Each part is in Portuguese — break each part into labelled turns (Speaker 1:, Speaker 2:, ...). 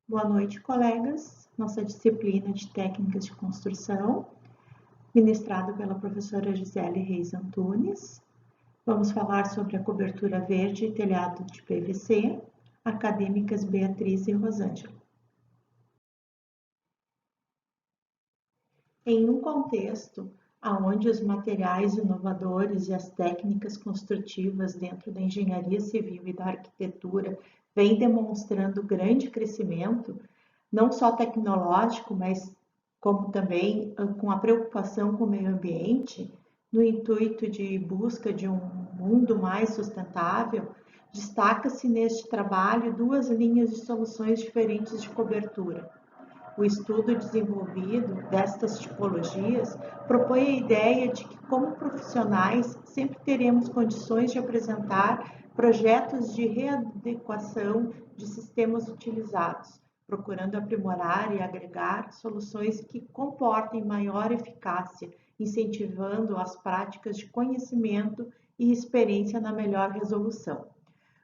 Speaker 1: Boa noite, colegas. Nossa disciplina de técnicas de construção, ministrada pela professora Gisele Reis Antunes. Vamos falar sobre a cobertura verde e telhado de PVC, acadêmicas Beatriz e Rosângela. Em um contexto onde os materiais inovadores e as técnicas construtivas dentro da engenharia civil e da arquitetura vêm demonstrando grande crescimento, não só tecnológico, mas como também com a preocupação com o meio ambiente, no intuito de busca de um mundo mais sustentável, destaca-se neste trabalho duas linhas de soluções diferentes de cobertura. O estudo desenvolvido destas tipologias propõe a ideia de que, como profissionais, sempre teremos condições de apresentar projetos de readequação de sistemas utilizados, procurando aprimorar e agregar soluções que comportem maior eficácia, incentivando as práticas de conhecimento e experiência na melhor resolução.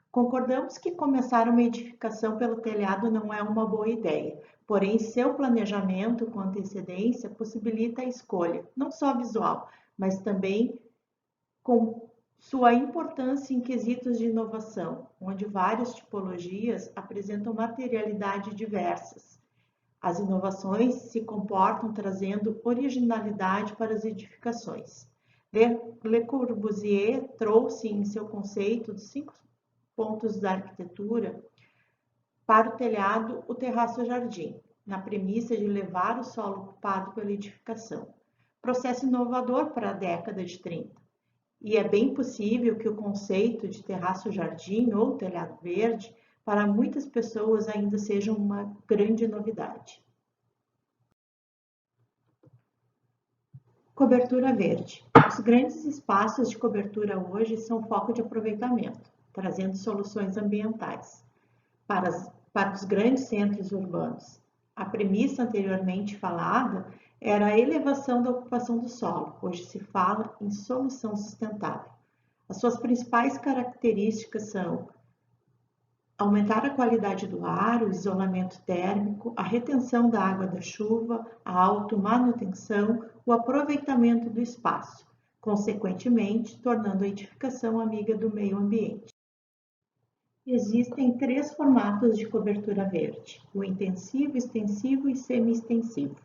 Speaker 1: Concordamos que começar uma edificação pelo telhado não é uma boa ideia, porém seu planejamento com antecedência possibilita a escolha, não só visual, mas também com sua importância em quesitos de inovação, onde várias tipologias apresentam materialidade diversas. As inovações se comportam trazendo originalidade para as edificações. Le Corbusier trouxe em seu conceito de 5 pontos da arquitetura para o telhado o terraço-jardim, na premissa de levar o solo ocupado pela edificação. Processo inovador para a década de 30. E é bem possível que o conceito de terraço-jardim ou telhado verde, para muitas pessoas ainda seja uma grande novidade. Cobertura verde. Os grandes espaços de cobertura hoje são foco de aproveitamento, trazendo soluções ambientais para os grandes centros urbanos. A premissa anteriormente falada era a elevação da ocupação do solo, hoje se fala em solução sustentável. As suas principais características são aumentar a qualidade do ar, o isolamento térmico, a retenção da água da chuva, a automanutenção, o aproveitamento do espaço, consequentemente tornando a edificação amiga do meio ambiente. Existem 3 formatos de cobertura verde: o intensivo, extensivo e semi-extensivo.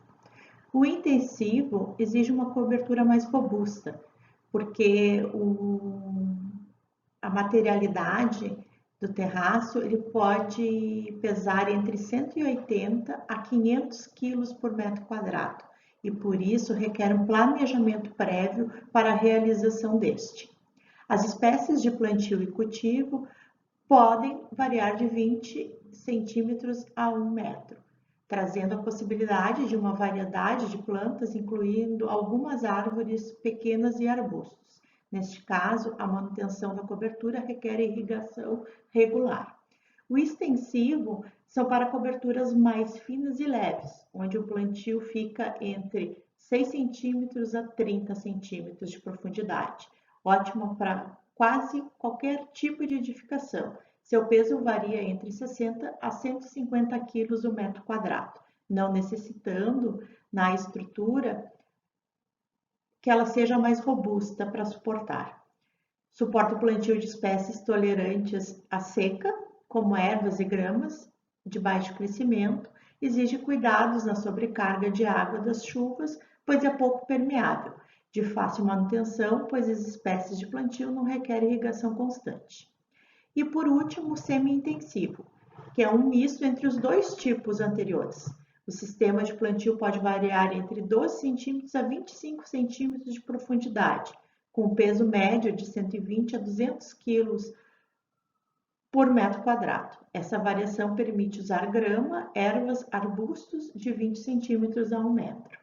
Speaker 1: O intensivo exige uma cobertura mais robusta, porque a materialidade do terraço ele pode pesar entre 180 a 500 quilos por metro quadrado e por isso requer um planejamento prévio para a realização deste. As espécies de plantio e cultivo podem variar de 20 centímetros a 1 metro, trazendo a possibilidade de uma variedade de plantas, incluindo algumas árvores pequenas e arbustos. Neste caso, a manutenção da cobertura requer irrigação regular. O extensivo são para coberturas mais finas e leves, onde o plantio fica entre 6 centímetros a 30 centímetros de profundidade, ótimo para quase qualquer tipo de edificação. Seu peso varia entre 60 a 150 quilos o metro quadrado, não necessitando na estrutura que ela seja mais robusta para suportar. Suporta o plantio de espécies tolerantes à seca, como ervas e gramas de baixo crescimento, exige cuidados na sobrecarga de água das chuvas, pois é pouco permeável, de fácil manutenção, pois as espécies de plantio não requerem irrigação constante. E por último, o semi-intensivo, que é um misto entre os dois tipos anteriores. O sistema de plantio pode variar entre 12 centímetros a 25 centímetros de profundidade, com peso médio de 120 a 200 quilos por metro quadrado. Essa variação permite usar grama, ervas, arbustos de 20 centímetros a 1 metro.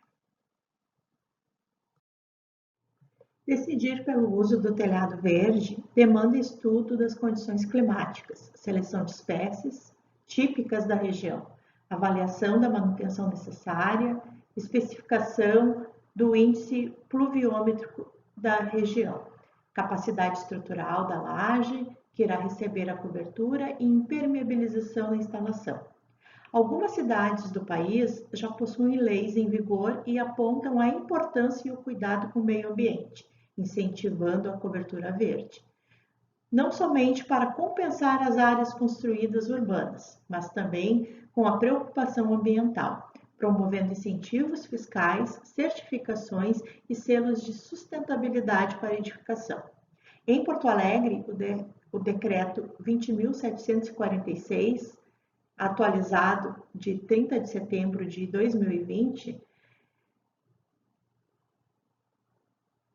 Speaker 1: Decidir pelo uso do telhado verde demanda estudo das condições climáticas, seleção de espécies típicas da região, avaliação da manutenção necessária, especificação do índice pluviômetrico da região, capacidade estrutural da laje que irá receber a cobertura e impermeabilização da instalação. Algumas cidades do país já possuem leis em vigor e apontam a importância e o cuidado com o meio ambiente, incentivando a cobertura verde. Não somente para compensar as áreas construídas urbanas, mas também com a preocupação ambiental, promovendo incentivos fiscais, certificações e selos de sustentabilidade para a edificação. Em Porto Alegre, o decreto 20.746, atualizado de 30 de setembro de 2020,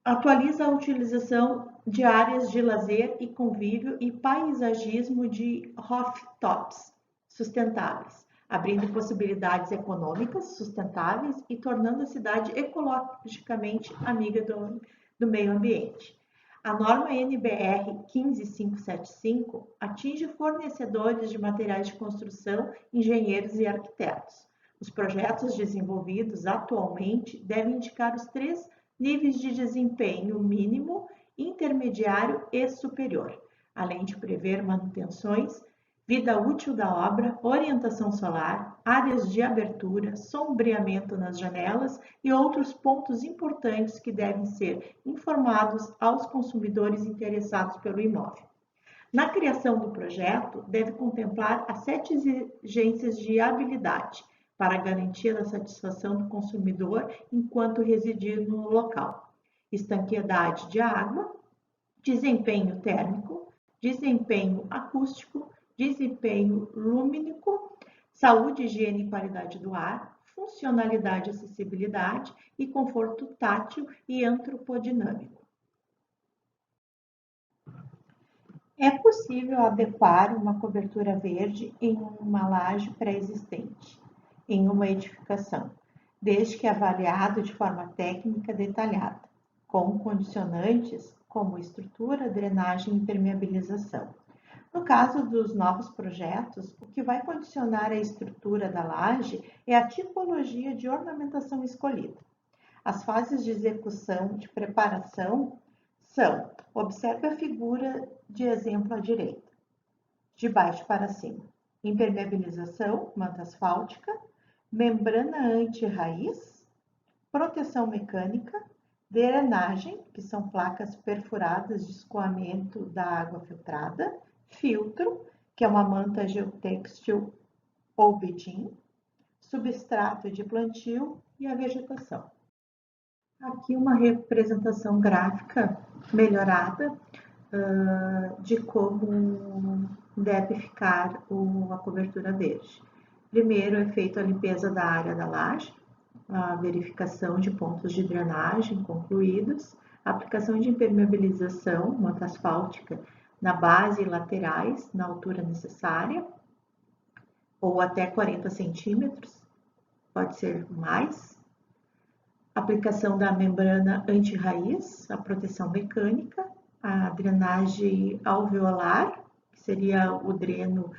Speaker 1: atualiza a utilização de áreas de lazer e convívio e paisagismo de rooftops sustentáveis, abrindo possibilidades econômicas sustentáveis e tornando a cidade ecologicamente amiga do meio ambiente. A norma NBR 15575 atinge fornecedores de materiais de construção, engenheiros e arquitetos. Os projetos desenvolvidos atualmente devem indicar os três níveis de desempenho mínimo, intermediário e superior, além de prever manutenções, vida útil da obra, orientação solar, áreas de abertura, sombreamento nas janelas e outros pontos importantes que devem ser informados aos consumidores interessados pelo imóvel. Na criação do projeto, deve contemplar as 7 exigências de habilidade para a garantia da satisfação do consumidor enquanto residir no local: estanqueidade de água, desempenho térmico, desempenho acústico, desempenho lumínico, saúde, higiene e qualidade do ar, funcionalidade, acessibilidade e conforto tátil e antropodinâmico. É possível adequar uma cobertura verde em uma laje pré-existente, em uma edificação, desde que avaliado de forma técnica detalhada, com condicionantes como estrutura, drenagem e impermeabilização. No caso dos novos projetos, o que vai condicionar a estrutura da laje é a tipologia de ornamentação escolhida. As fases de execução de preparação são: observe a figura de exemplo à direita, de baixo para cima. Impermeabilização, manta asfáltica, membrana anti-raiz, proteção mecânica, drenagem, que são placas perfuradas de escoamento da água filtrada, filtro, que é uma manta geotêxtil ou bedim, substrato de plantio e a vegetação. Aqui uma representação gráfica melhorada de como deve ficar a cobertura verde. Primeiro é feita a limpeza da área da laje, a verificação de pontos de drenagem concluídos, a aplicação de impermeabilização, manta asfáltica, na base e laterais, na altura necessária, ou até 40 centímetros, pode ser mais. Aplicação da membrana anti-raiz, a proteção mecânica, a drenagem alveolar, que seria o dreno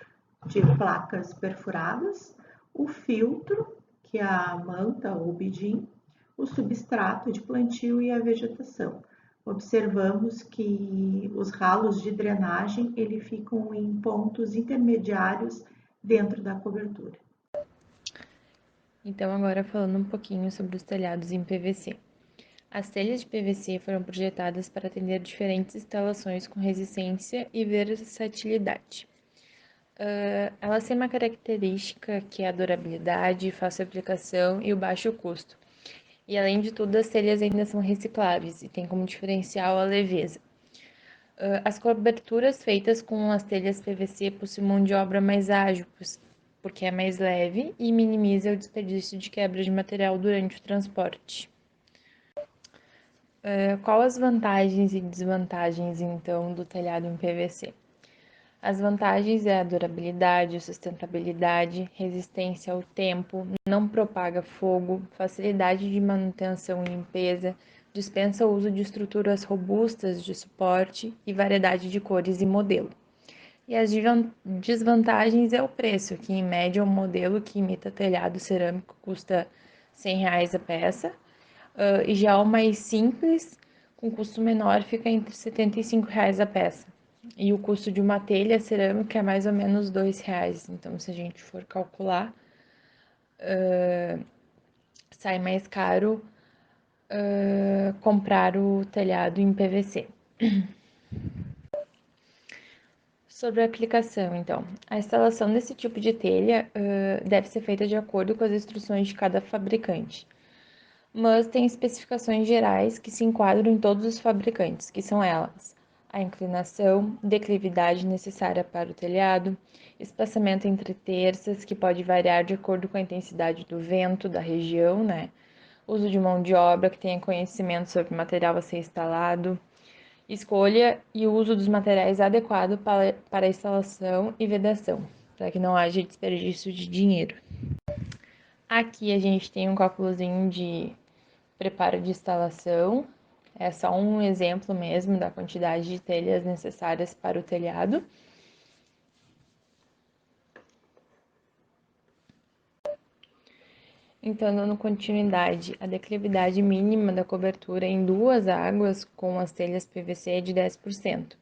Speaker 1: de placas perfuradas, o filtro, que é a manta ou bedim, o substrato de plantio e a vegetação. Observamos que os ralos de drenagem ficam em pontos intermediários dentro da cobertura.
Speaker 2: Então, agora falando um pouquinho sobre os telhados em PVC. As telhas de PVC foram projetadas para atender diferentes instalações com resistência e versatilidade. Elas têm uma característica que é a durabilidade, fácil aplicação e o baixo custo. E além de tudo, as telhas ainda são recicláveis e têm como diferencial a leveza. As coberturas feitas com as telhas PVC possuem mão de obra mais ágil, porque é mais leve e minimiza o desperdício de quebra de material durante o transporte. Qual as vantagens e desvantagens, então, do telhado em PVC? As vantagens é a durabilidade, sustentabilidade, resistência ao tempo, não propaga fogo, facilidade de manutenção e limpeza, dispensa o uso de estruturas robustas de suporte e variedade de cores e modelo. E as desvantagens é o preço, que em média um modelo que imita telhado cerâmico custa R$100 a peça, e já o mais simples, com custo menor, fica entre R$75 a peça. E o custo de uma telha cerâmica é mais ou menos R$2. Então, se a gente for calcular, sai mais caro comprar o telhado em PVC. Sobre a aplicação, então, a instalação desse tipo de telha deve ser feita de acordo com as instruções de cada fabricante, mas tem especificações gerais que se enquadram em todos os fabricantes, que são elas: a inclinação, declividade necessária para o telhado, espaçamento entre terças, que pode variar de acordo com a intensidade do vento da região, né? Uso de mão de obra que tenha conhecimento sobre o material a ser instalado, escolha e uso dos materiais adequados para a instalação e vedação, para que não haja desperdício de dinheiro. Aqui a gente tem um cálculozinho de preparo de instalação. É só um exemplo mesmo da quantidade de telhas necessárias para o telhado. Então, dando continuidade, a declividade mínima da cobertura em duas águas com as telhas PVC é de 10%.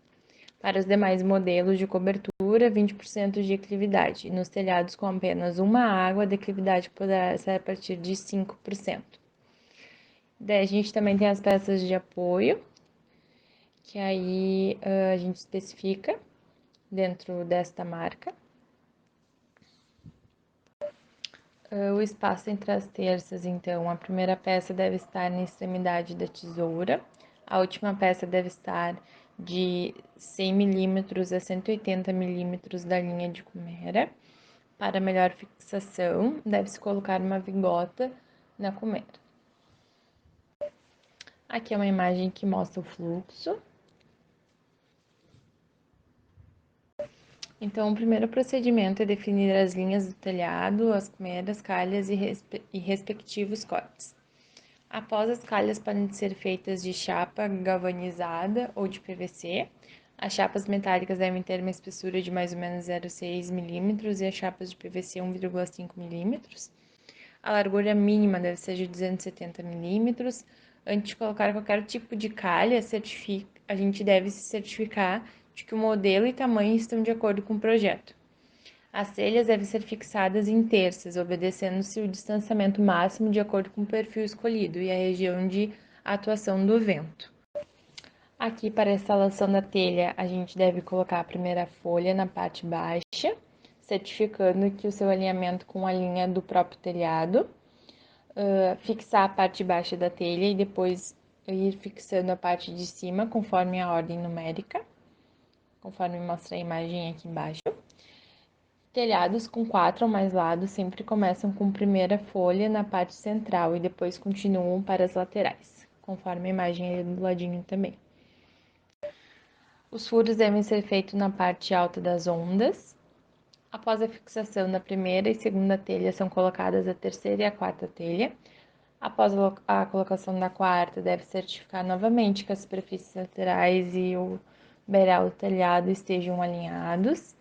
Speaker 2: Para os demais modelos de cobertura, 20% de declividade. E nos telhados com apenas uma água, a declividade poderá ser a partir de 5%. Daí a gente também tem as peças de apoio, que aí a gente especifica dentro desta marca. O espaço entre as terças, então, a primeira peça deve estar na extremidade da tesoura, a última peça deve estar de 100 milímetros a 180 milímetros da linha de cumera. Para melhor fixação, deve-se colocar uma vigota na cumera. Aqui é uma imagem que mostra o fluxo. Então, o primeiro procedimento é definir as linhas do telhado, as cumeras, calhas e respectivos cortes. Após, as calhas podem ser feitas de chapa galvanizada ou de PVC. As chapas metálicas devem ter uma espessura de mais ou menos 0,6 milímetros e as chapas de PVC 1,5 milímetros. A largura mínima deve ser de 270 milímetros. Antes de colocar qualquer tipo de calha, a gente deve se certificar de que o modelo e tamanho estão de acordo com o projeto. As telhas devem ser fixadas em terças, obedecendo-se o distanciamento máximo de acordo com o perfil escolhido e a região de atuação do vento. Aqui, para a instalação da telha, a gente deve colocar a primeira folha na parte baixa, certificando que o seu alinhamento com a linha do próprio telhado, fixar a parte baixa da telha e depois ir fixando a parte de cima conforme a ordem numérica, conforme mostra a imagem aqui embaixo. Telhados com 4 ou mais lados sempre começam com a primeira folha na parte central e depois continuam para as laterais, conforme a imagem aí do ladinho também. Os furos devem ser feitos na parte alta das ondas. Após a fixação da primeira e segunda telha, são colocadas a terceira e a quarta telha. Após a colocação da quarta, deve certificar novamente que as superfícies laterais e o beiral do telhado estejam alinhados.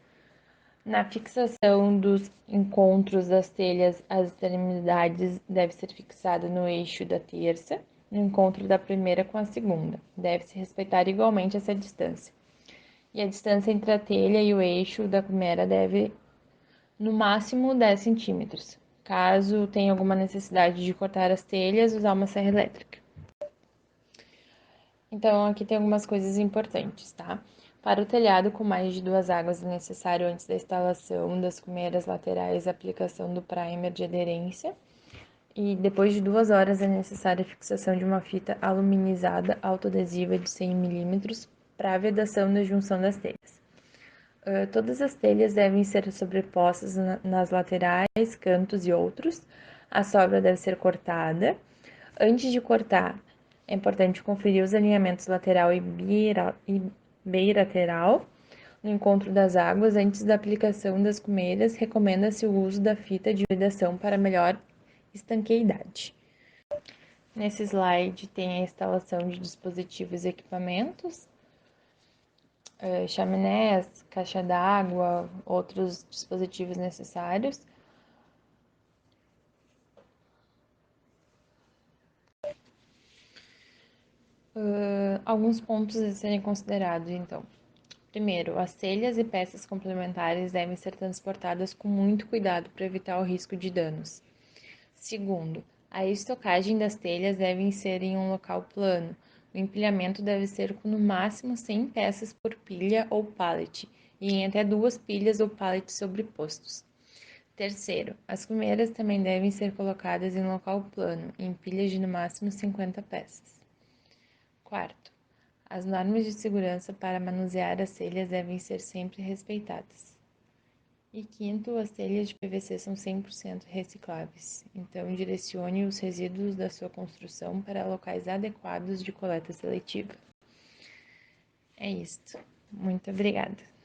Speaker 2: Na fixação dos encontros das telhas, as extremidades devem ser fixadas no eixo da terça, no encontro da primeira com a segunda. Deve-se respeitar igualmente essa distância. E a distância entre a telha e o eixo da cumera deve, no máximo, 10 centímetros. Caso tenha alguma necessidade de cortar as telhas, usar uma serra elétrica. Então, aqui tem algumas coisas importantes, tá? Para o telhado com mais de 2 águas é necessário, antes da instalação das cumeiras laterais, a aplicação do primer de aderência. E depois de 2 horas é necessária a fixação de uma fita aluminizada autoadesiva de 100 milímetros para a vedação da junção das telhas. Todas as telhas devem ser sobrepostas nas laterais, cantos e outros. A sobra deve ser cortada. Antes de cortar, é importante conferir os alinhamentos lateral e bilateral no encontro das águas. Antes da aplicação das cumeiras, recomenda-se o uso da fita de vedação para melhor estanqueidade. Nesse slide tem a instalação de dispositivos e equipamentos, chaminés, caixa d'água, outros dispositivos necessários. Alguns pontos a serem considerados, então. Primeiro, as telhas e peças complementares devem ser transportadas com muito cuidado para evitar o risco de danos. Segundo, a estocagem das telhas deve ser em um local plano. O empilhamento deve ser com no máximo 100 peças por pilha ou pallet e em até 2 pilhas ou pallets sobrepostos. Terceiro, as cumeiras também devem ser colocadas em local plano, em pilhas de no máximo 50 peças. Quarto, as normas de segurança para manusear as telhas devem ser sempre respeitadas. E quinto, as telhas de PVC são 100% recicláveis, então direcione os resíduos da sua construção para locais adequados de coleta seletiva. É isto. Muito obrigada.